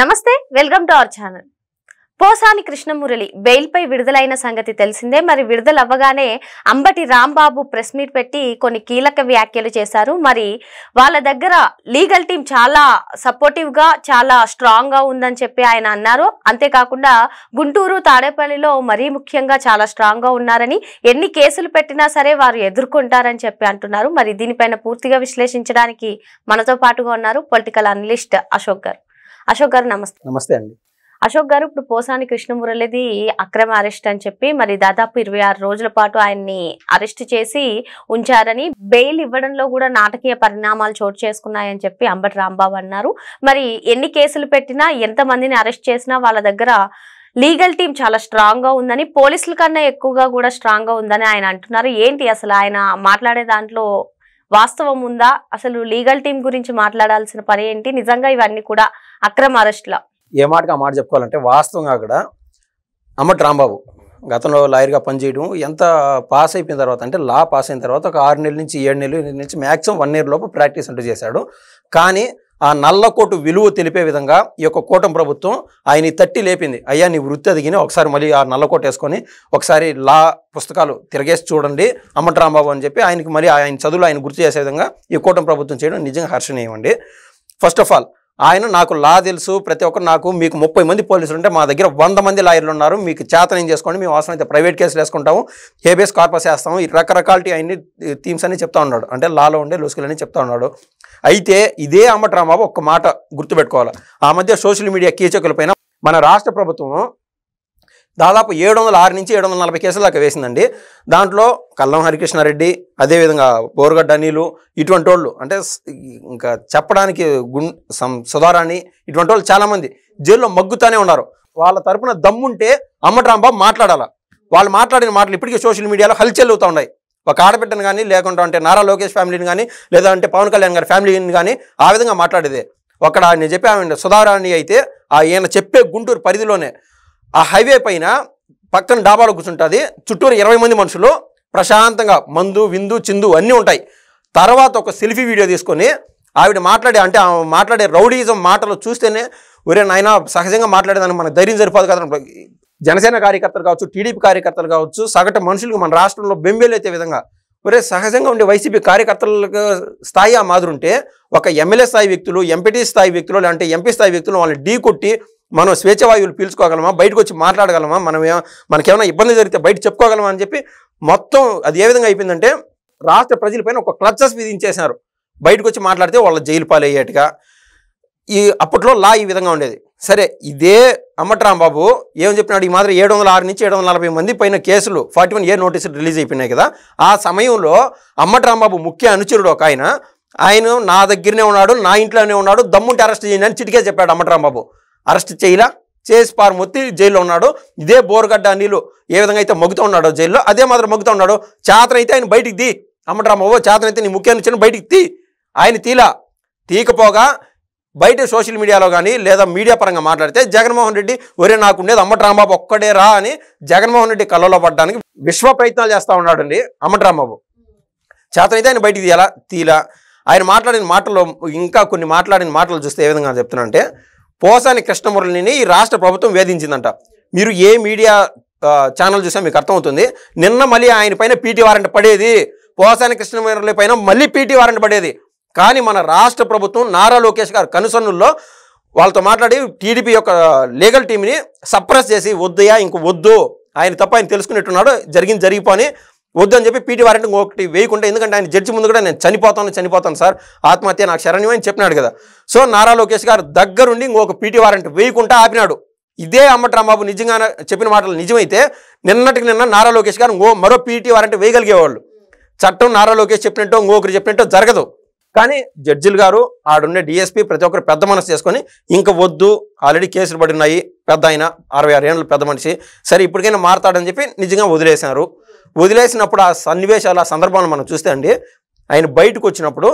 నమస్తే welcome to our channel. Posani Krishnamurali bail పై విడుదలైన సంగతి తెలిసిందే. మరి విడుదల అవ్వగానే అంబటి రాంబాబు ప్రెస్ మీట్ పెట్టి కొన్ని కీలక వ్యాఖ్యలు చేశారు. మరి వాళ్ళ దగ్గర లీగల్ టీం చాలా సపోర్టివ్ గా చాలా స్ట్రాంగ్ గా ఉందని చెప్పి ఆయన అన్నారు. అంతేకాకుండా గుంటూరు తాడేపల్లిలో మరీ ముఖ్యంగా చాలా స్ట్రాంగ్ గా ఉన్నారని, ఎన్ని కేసులు పెట్టినా సరే వారు ఎదుర్కొంటారని చెప్పి అంటున్నారు. మరి దీనిపైన పూర్తిగా విశ్లేషించడానికి మనతో పాటుగా ఉన్నారు పొలిటికల్ అనలిస్ట్ అశోక్ గారు. అశోక్ గారు నమస్తే. నమస్తే అండి. అశోక్ గారు, ఇప్పుడు పోసాని కృష్ణమురళిది అక్రమ అరెస్ట్ అని చెప్పి మరి దాదాపు 26 రోజుల పాటు ఆయన్ని అరెస్ట్ చేసి ఉంచారని, బెయిల్ ఇవ్వడంలో కూడా నాటకీయ పరిణామాలు చోటు చేసుకున్నాయని చెప్పి అంబటి రాంబాబు అన్నారు. మరి ఎన్ని కేసులు పెట్టినా ఎంతమందిని అరెస్ట్ చేసినా వాళ్ళ దగ్గర లీగల్ టీం చాలా స్ట్రాంగ్ గా ఉందని, పోలీసుల కన్నా ఎక్కువగా కూడా స్ట్రాంగ్ గా ఉందని ఆయన అంటున్నారు. ఏంటి అసలు ఆయన మాట్లాడే దాంట్లో వాస్తవం ఉందా? అసలు లీగల్ టీం గురించి మాట్లాడాల్సిన పని ఏంటి? నిజంగా ఇవన్నీ కూడా అక్రమ అరెస్టులా? ఏ మాటకి ఆ మాట చెప్పుకోవాలంటే, వాస్తవంగా అక్కడ అంబటి రాంబాబు గతంలో లాయర్గా పనిచేయడం, ఎంత పాస్ అయిపోయిన తర్వాత అంటే లా పాస్ అయిన తర్వాత ఒక 6 నెలల నుంచి 7 నెలల నుంచి మ్యాక్సిమం 1 year లోపు ప్రాక్టీస్ అంటూ చేశాడు. కానీ ఆ నల్లకోటు విలువ తెలిపే విధంగా ఈ యొక్క కూటమి ప్రభుత్వం ఆయన తట్టి లేపింది. అయ్యా నీ వృత్తి అదిగిని ఒకసారి మళ్ళీ ఆ నల్లకోట వేసుకొని ఒకసారి లా పుస్తకాలు తిరగేసి చూడండి అంబటి రాంబాబు అని చెప్పి ఆయనకి మళ్ళీ ఆయన చదువులు ఆయన గుర్తు చేసే విధంగా ఈ కూటమి ప్రభుత్వం చేయడం నిజంగా హర్షణీయమండి. ఫస్ట్ ఆఫ్ ఆల్ ఆయన నాకు లా తెలుసు, ప్రతి ఒక్కరు నాకు మీకు 30 మంది పోలీసులు ఉంటే మా దగ్గర 100 మంది లాయర్లు ఉన్నారు, మీకు చేతనం చేసుకోండి, మేము అవసరం అయితే ప్రైవేట్ కేసులు వేసుకుంటాము, హేబియస్ కార్పస్ వేస్తాము, ఈ రకరకాలిటీ అన్ని థీమ్స్ అని చెప్తా ఉన్నాడు. అంటే లాలో ఉండే లూసుకులు అని చెప్తా ఉన్నాడు. అయితే ఇదే అంబటి రాంబాబు ఒక్క మాట గుర్తుపెట్టుకోవాలి. ఆ మధ్య సోషల్ మీడియా కీచకుల పైన మన రాష్ట్ర ప్రభుత్వం దాదాపు 706 నుంచి 740 కేసులు దాకా వేసిందండి. దాంట్లో కల్లం హరికృష్ణారెడ్డి, అదేవిధంగా బోరుగడ్డ అనిలు, ఇటువంటి వాళ్ళు అంటే ఇంకా చెప్పడానికి సుధారాణి, ఇటువంటి వాళ్ళు చాలామంది జైల్లో మగ్గుతానే ఉన్నారు. వాళ్ళ తరపున దమ్ముంటే అంబటి రాంబాబు మాట్లాడాల. వాళ్ళు మాట్లాడిన మాటలు ఇప్పటికీ సోషల్ మీడియాలో హల్చల్ అవుతూ ఉన్నాయి. ఒక ఆడబిడ్డను కానీ, లేకుంటే అంటే నారా లోకేష్ ఫ్యామిలీని కానీ, లేదా అంటే పవన్ కళ్యాణ్ గారి ఫ్యామిలీని కానీ ఆ విధంగా మాట్లాడేదే. అక్కడ ఆయన చెప్పే ఆమె సుధారాణి అయితే ఈయన చెప్పే గుంటూరు పరిధిలోనే ఆ హైవే పైన పక్కన డాబాలో కూర్చుంటుంది, చుట్టూరు 20 మంది మనుషులు ప్రశాంతంగా మందు విందు చిందు అన్నీ ఉంటాయి. తర్వాత ఒక సెల్ఫీ వీడియో తీసుకొని ఆవిడ మాట్లాడే రౌడీజం మాటలు చూస్తేనే ఒరే నాయన సహజంగా మాట్లాడేదానికి మనకు ధైర్యం సరిపోదు కదా. జనసేన కార్యకర్తలు కావచ్చు, టీడీపీ కార్యకర్తలు కావచ్చు, సగటు మనుషులకు మన రాష్ట్రంలో బెంబేలు అయితే విధంగా ఒరే సహజంగా ఉండే వైసీపీ కార్యకర్తలకు స్థాయి ఆ మాదిరి ఉంటే ఒక ఎమ్మెల్యే స్థాయి వ్యక్తులు, ఎంపీటీ స్థాయి వ్యక్తులు, లేదంటే ఎంపీ స్థాయి వ్యక్తులు వాళ్ళని ఢీ కొట్టి మనం స్వేచ్ఛవాయువులు పీల్చుకోగలమా, బయటకు వచ్చి మాట్లాడగలమా, మనకేమైనా ఇబ్బంది జరిగితే బయట చెప్పుకోగలమా అని చెప్పి మొత్తం అది ఏ విధంగా అయిపోయిందంటే రాష్ట్ర ప్రజలపైన ఒక క్లచెస్ విధించేశారు. బయటకు వచ్చి మాట్లాడితే వాళ్ళ జైలు పాలయ్యేట్టుగా అప్పట్లో లా ఈ విధంగా ఉండేది. సరే, ఇదే అంబటి రాంబాబు ఏం చెప్పినాడు, ఈ మాదిరి 706 నుంచి 740 మంది పైన కేసులు 41A నోటీసులు రిలీజ్ అయిపోయినాయి కదా. ఆ సమయంలో అంబటి రాంబాబు ముఖ్య అనుచరుడు ఒక ఆయన నా దగ్గరనే ఉన్నాడు, నా ఇంట్లోనే ఉన్నాడు, దమ్ముంటే అరెస్ట్ చేయండి అని చిటికే చెప్పాడు అంబటి రాంబాబు. అరెస్ట్ చేయలా, చేసి పారమొత్తి జైల్లో ఉన్నాడు. ఇదే బోరుగడ్డ అనిలు ఏ విధంగా అయితే మగ్గుతూ ఉన్నాడో జైల్లో, అదే మాత్రం మగ్గుతూ ఉన్నాడు. చేతనైతే ఆయన బయటికి తీ, అంబటి రాంబాబు చేతనైతే నీ ముఖ్య అనుచరుని బయటికి తీ. ఆయన తీకపోగా బయట సోషల్ మీడియాలో కానీ లేదా మీడియా పరంగా మాట్లాడితే జగన్మోహన్ రెడ్డి ఒరే నాకుండేది అంబటి రాంబాబు ఒక్కడే రా అని జగన్మోహన్ రెడ్డి కళ్ళలో పడడానికి విశ్వ ప్రయత్నాలు చేస్తూ ఉన్నాడండి అంబటి రాంబాబు. చేతనైతే ఆయన బయటికి తీలా. ఆయన మాట్లాడిన మాటల్లో ఇంకా కొన్ని మాట్లాడిన మాటలు చూస్తే ఏ విధంగా చెప్తున్నా అంటే, పోసాని కృష్ణమురళిని ఈ రాష్ట్ర ప్రభుత్వం వేధించిందంట. మీరు ఏ మీడియా ఛానల్ చూసా మీకు అర్థమవుతుంది. నిన్న మళ్ళీ ఆయన పైన పీటీ వారెంట్ పడేది, పోసాని కృష్ణమురళి పైన మళ్ళీ పీటీ వారెంట్ పడేది. కానీ మన రాష్ట్ర ప్రభుత్వం నారా లోకేష్ గారు కనుసన్నుల్లో వాళ్ళతో మాట్లాడి టీడీపీ యొక్క లీగల్ టీంని సప్రెస్ చేసి వద్దయా ఇంక వద్దు, ఆయన తప్ప ఆయన తెలుసుకునేట్టున్నాడు, జరిగిపోని వద్దు అని చెప్పి పీటీ వారెంట్ ఇంకొకటి వేయకుండా, ఎందుకంటే ఆయన జడ్జి ముందు కూడా నేను చనిపోతాను సార్, ఆత్మహత్య నాకు శరణ్యం అని చెప్పినాడు కదా. సో నారా లోకేష్ గారు దగ్గరుండి ఇంకొక పీటీ వారెంట్ వేయకుండా ఆపినాడు. ఇదే అంబటి రాంబాబు నిజంగా చెప్పిన మాటలు నిజమైతే నిన్నటికి నిన్న నారా లోకేష్ గారు మరో పీటీ వారెంట్ వేయగలిగేవాళ్ళు. చట్టం నారా లోకేష్ చెప్పినట్టు ఇంకొకరు చెప్పినట్టు జరగదు. కానీ జడ్జిలు గారు ఆడుండే డిఎస్పీ ప్రతి ఒక్కరు పెద్ద మనసు చేసుకొని ఇంక వద్దు, ఆల్రెడీ కేసులు పడినాయి, పెద్ద ఆయన 66 ఏళ్ళ పెద్ద మనిషి, సరే ఇప్పటికైనా మారతాడని చెప్పి నిజంగా వదిలేశారు. వదిలేసినప్పుడు ఆ సన్నివేశాలు ఆ సందర్భాలను మనం చూస్తే అండి, ఆయన బయటకు వచ్చినప్పుడు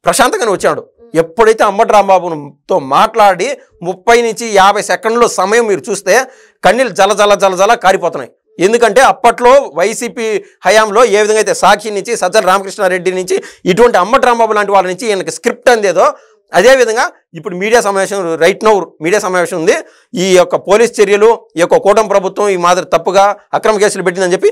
ప్రశాంతంగానే వచ్చాడు. ఎప్పుడైతే అంబటి రాంబాబుతో మాట్లాడి 30 నుంచి 50 సెకండ్ల సమయం మీరు చూస్తే కన్నీళ్ళు జల కారిపోతున్నాయి. ఎందుకంటే అప్పట్లో వైసీపీ హయాంలో ఏ విధంగా అయితే సాక్షి నుంచి సజ్జల రామకృష్ణారెడ్డి నుంచి ఇటువంటి అంబటి రాంబాబు లాంటి వాళ్ళ నుంచి ఈయనకి స్క్రిప్ట్ అందేదో అదేవిధంగా ఇప్పుడు మీడియా సమావేశం రైట్ నౌ మీడియా సమావేశం ఉంది. ఈ యొక్క పోలీస్ చర్యలు ఈ యొక్క కూటమి ప్రభుత్వం ఈ మాదిరి తప్పుగా అక్రమ కేసులు పెట్టిందని చెప్పి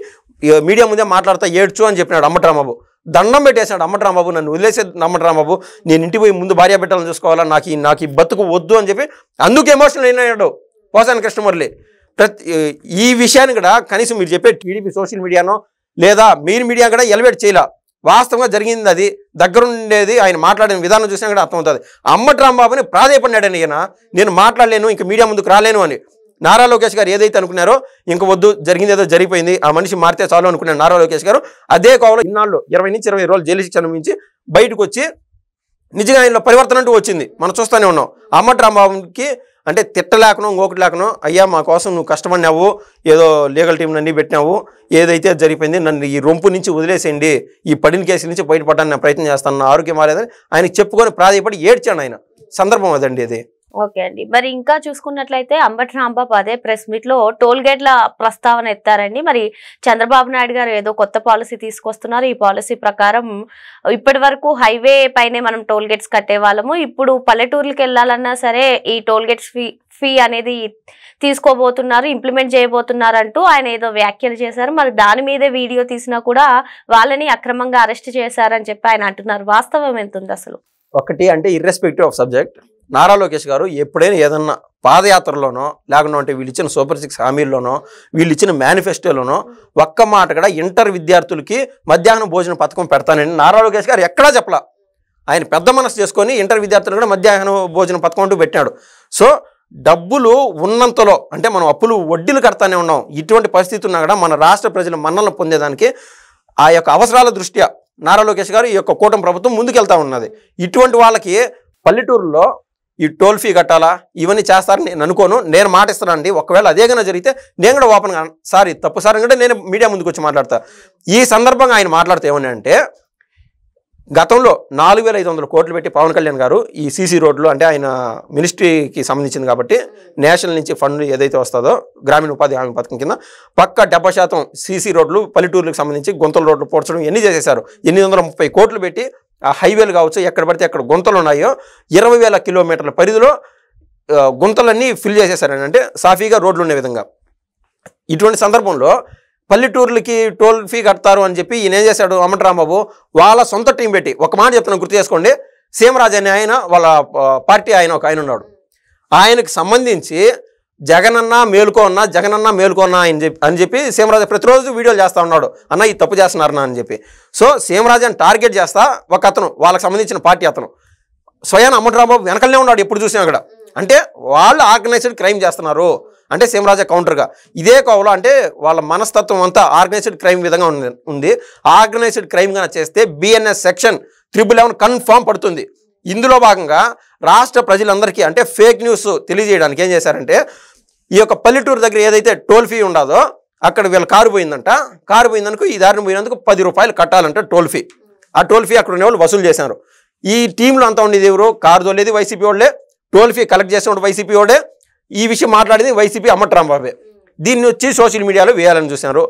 మీడియా ముందే మాట్లాడుతూ ఏడ్చు అని చెప్పినాడు అంబటి రాంబాబు. దండం పెట్టేశాడు అంబటి రాంబాబు, నన్ను వదిలేసేది అంబటి రాంబాబు, నేను ఇంటికి పోయి ముందు భార్య బిడ్డలను చూసుకోవాలా, నాకు ఈ బతుకు వద్దు అని చెప్పి అందుకు ఎమోషనల్ అయినాడు పోసాని కృష్ణమురళి. ఈ విషయాన్ని కూడా కనీసం మీరు చెప్పే టీడీపీ సోషల్ మీడియానో లేదా మీరు మీడియా కూడా ఎలివేట్ చేయాల. వాస్తవంగా జరిగింది అది, దగ్గరుండేది, ఆయన మాట్లాడిన విధానం చూసినా కూడా అర్థమవుతుంది. అంబటి రాంబాబుని ప్రాధేయపడినాడని ఈయన, నేను మాట్లాడలేను ఇంక మీడియా ముందుకు రాలేను అని. నారా లోకేష్ గారు ఏదైతే అనుకున్నారో ఇంక వద్దు, జరిగింది ఏదో జరిగిపోయింది, ఆ మనిషి మారితే చాలు అనుకున్నాడు నారా లోకేష్ గారు. అదే కోవలో ఇన్నాళ్ళు 20 నుంచి 20 రోజులు జైలు శిక్ష అనుభవించి బయటకు వచ్చి నిజంగా ఆయనలో పరివర్తన అంటూ వచ్చింది. మనం చూస్తూనే ఉన్నాం. అంబటి రాంబాబుకి అంటే తిట్టలేకనో ఇంకొకటి లేకనో, అయ్యా మా కోసం నువ్వు కష్టపడినావు, ఏదో లీగల్ టీంని అన్నీ పెట్టినావు, ఏదైతే జరిగిపోయింది నన్ను ఈ రొంపు నుంచి వదిలేసేయండి, ఈ పడిన కేసుల నుంచి బయటపడడానికి నేను ప్రయత్నం చేస్తాను, నా ఆరోగ్యం మారేదని ఆయనకి చెప్పుకొని ప్రాధాయపడి ఏడ్చాడు ఆయన సందర్భం అదండి అది. ఓకే అండి. మరి ఇంకా చూసుకున్నట్లయితే అంబటి రాంబాబు అదే ప్రెస్ మీట్ లో టోల్ గేట్ల ప్రస్తావన ఎత్తారండి. మరి చంద్రబాబు నాయుడు గారు ఏదో కొత్త పాలసీ తీసుకొస్తున్నారు. ఈ పాలసీ ప్రకారం ఇప్పటి వరకు హైవే పైనే మనం టోల్ గేట్స్ కట్టే వాళ్ళము, ఇప్పుడు పల్లెటూర్లకు వెళ్ళాలన్నా సరే ఈ టోల్ గేట్స్ ఫీ అనేది తీసుకోబోతున్నారు, ఇంప్లిమెంట్ చేయబోతున్నారు అంటూ ఆయన ఏదో వ్యాఖ్యలు చేశారు. మరి దాని మీదే వీడియో తీసినా కూడా వాళ్ళని అక్రమంగా అరెస్ట్ చేశారని చెప్పి ఆయన అంటున్నారు. వాస్తవం ఎంత ఉంది అసలు? ఒకటి అంటే irrespective of subject, Nara Lokesh గారు ఎప్పుడైనా ఏదన్నా పాదయాత్రలోనో లేకుండా వీళ్ళు ఇచ్చిన సూపర్ 6 హామీల్లోనో వీళ్ళు ఇచ్చిన మేనిఫెస్టోలోనో ఒక్క మాట కూడా ఇంటర్ విద్యార్థులకి మధ్యాహ్నం భోజన పథకం పెడతానని నారా లోకేష్ గారు ఎక్కడా చెప్పలా. ఆయన పెద్ద మనసు చేసుకొని ఇంటర్ విద్యార్థులు కూడా మధ్యాహ్నం భోజన పథకం అంటూ పెట్టాడు. సో డబ్బులు ఉన్నంతలో అంటే మనం అప్పులు వడ్డీలు కడతానే ఉన్నాం. ఇటువంటి పరిస్థితి ఉన్నా కూడా మన రాష్ట్ర ప్రజల మన్నలను పొందేదానికి ఆ యొక్క అవసరాల దృష్ట్యా నారా లోకేష్ గారు ఈ యొక్క కూటమి ప్రభుత్వం ముందుకెళ్తా ఉన్నది. ఇటువంటి వాళ్ళకి పల్లెటూరులో ఈ టోల్ ఫీ కట్టాలా ఇవన్నీ చేస్తారని నేను అనుకోను. నేను మాట ఇస్తానండి, ఒకవేళ అదే కన్నా జరిగితే నేను కూడా ఓపెన్గా సార్ ఇది తప్పు సార్ అంటే నేను మీడియా ముందుకు వచ్చి మాట్లాడతా. ఈ సందర్భంగా ఆయన మాట్లాడితే ఏమని అంటే, గతంలో 4500 కోట్లు పెట్టి పవన్ కళ్యాణ్ గారు ఈ సీసీ రోడ్లు అంటే ఆయన మినిస్ట్రీకి సంబంధించింది కాబట్టి నేషనల్ నుంచి ఫండ్ ఏదైతే వస్తుందో గ్రామీణ ఉపాధి హామీ పథకం కింద పక్క 70% సీసీ రోడ్లు పల్లెటూర్లకు సంబంధించి గుంతల రోడ్లు పోడ్చడం ఎన్ని చేసేశారు. 830 కోట్లు పెట్టి ఆ హైవేలు కావచ్చు ఎక్కడ పడితే అక్కడ గుంతలు ఉన్నాయో 20,000 కిలోమీటర్ల పరిధిలో గుంతలన్నీ ఫిల్ చేసేసారని, అంటే సాఫీగా రోడ్లు ఉండే విధంగా. ఇటువంటి సందర్భంలో పల్లెటూర్లకి టోల్ ఫీ కడతారు అని చెప్పి ఈయన ఏం చేశాడు అంబటి రాంబాబు, వాళ్ళ సొంత టీం పెట్టి ఒక మాట చెప్తున్నాను గుర్తు చేసుకోండి. సీమరాజు అనే ఆయన వాళ్ళ పార్టీ ఒక ఆయన ఉన్నాడు, ఆయనకు సంబంధించి జగనన్న మేలుకోన్నా జగనన్న మేలుకోన్నా అని చెప్పి సీమరాజు ప్రతిరోజు వీడియోలు చేస్తూ ఉన్నాడు, అన్న ఈ తప్పు చేస్తున్నారన్నా అని చెప్పి. సో సీమరాజుని టార్గెట్ చేస్తా ఒక అతను వాళ్ళకి సంబంధించిన పార్టీ అతను స్వయాన అంబటి రాంబాబు వెనకలనే ఉన్నాడు ఎప్పుడు చూసినా కూడా. అంటే వాళ్ళు ఆర్గనైజ్డ్ క్రైమ్ చేస్తున్నారు అంటే సీమరాజా కౌంటర్గా. ఇదే కోవలో అంటే వాళ్ళ మనస్తత్వం అంతా ఆర్గనైజ్డ్ క్రైమ్ విధంగా ఉంది. ఆర్గనైజ్డ్ క్రైమ్ గా చేస్తే BNS సెక్షన్ 311 కన్ఫామ్ పడుతుంది. ఇందులో భాగంగా రాష్ట్ర ప్రజలందరికీ అంటే ఫేక్ న్యూస్ తెలియజేయడానికి ఏం చేశారంటే, ఈ యొక్క పల్లెటూరు దగ్గర ఏదైతే టోల్ ఫీ ఉండదో అక్కడ వీళ్ళ కారు పోయిందంట, కారు పోయిందనుకో ఈ దారిని పోయినందుకు 10 రూపాయలు కట్టాలంట టోల్ ఫీ. ఆ టోల్ ఫీ అక్కడ ఉన్న వాళ్ళు వసూలు చేశారు. ఈ టీంలో అంతా ఉండేది ఎవరు, కారు తోలేది వైసీపీ వాళ్ళే, టోల్ ఫీ కలెక్ట్ చేసిన వైసీపీ వాడే, ఈ విషయం మాట్లాడేది వైసీపీ అంబటి రాంబాబే. దీన్ని వచ్చి సోషల్ మీడియాలో వేయాలని చూశారు.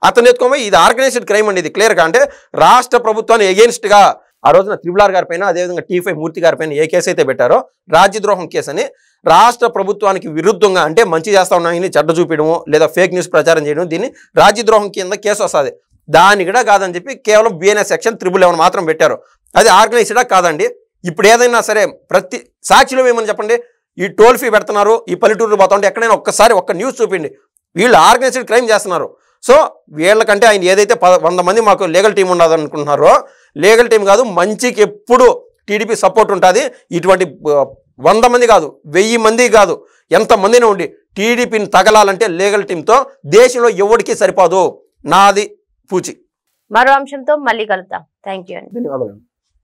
అతను ఎత్తుకోమో ఇది ఆర్గనైజ్డ్ క్రైమ్ అండి, ఇది క్లియర్గా అంటే రాష్ట్ర ప్రభుత్వాన్ని ఎగెయిన్స్ట్గా ఆ రోజున త్రిబుల్ గారి పైన అదేవిధంగా T5 మూర్తి గారి పైన ఏ కేసు అయితే పెట్టారో రాజ్యద్రోహం కేసు అని, రాష్ట్ర ప్రభుత్వానికి విరుద్ధంగా అంటే మంచి చేస్తా ఉన్నాయని చెడ్డ చూపించడము లేదా ఫేక్ న్యూస్ ప్రచారం చేయడం, దీన్ని రాజ్యద్రోహం కింద కేసు వస్తుంది. దాన్ని కూడా కాదని చెప్పి కేవలం BNS సెక్షన్ 311 మాత్రం పెట్టారు. అది ఆర్గనైజ్డా కాదండి. ఇప్పుడు ఏదైనా సరే ప్రతి సాక్షిలో ఏమని చెప్పండి, ఈ టోల్ ఫీ పెడుతున్నారు, ఈ పల్లెటూరు పోతా ఉంటే ఎక్కడైనా ఒక్కసారి ఒక్క న్యూస్ చూపిండి, వీళ్ళు ఆర్గనైజ్డ్ క్రైమ్ చేస్తున్నారు. సో వీళ్ళకంటే ఆయన ఏదైతే 100 మంది మాకు లీగల్ టీం ఉండదు అనుకుంటున్నారో, లీగల్ టీం కాదు, మంచికి ఎప్పుడు టీడీపీ సపోర్ట్ ఉంటుంది. ఇటువంటి 100 మంది కాదు, 1000 మంది కాదు, ఎంతమందినే ఉండి టీడీపీని తగలాలంటే లీగల్ టీంతో దేశంలో ఎవరికి సరిపోదు. నాది పూచి. మరో అంశంతో మళ్ళీ కలుద్దాం. థ్యాంక్ యూ అండి. ధన్యవాదాలు.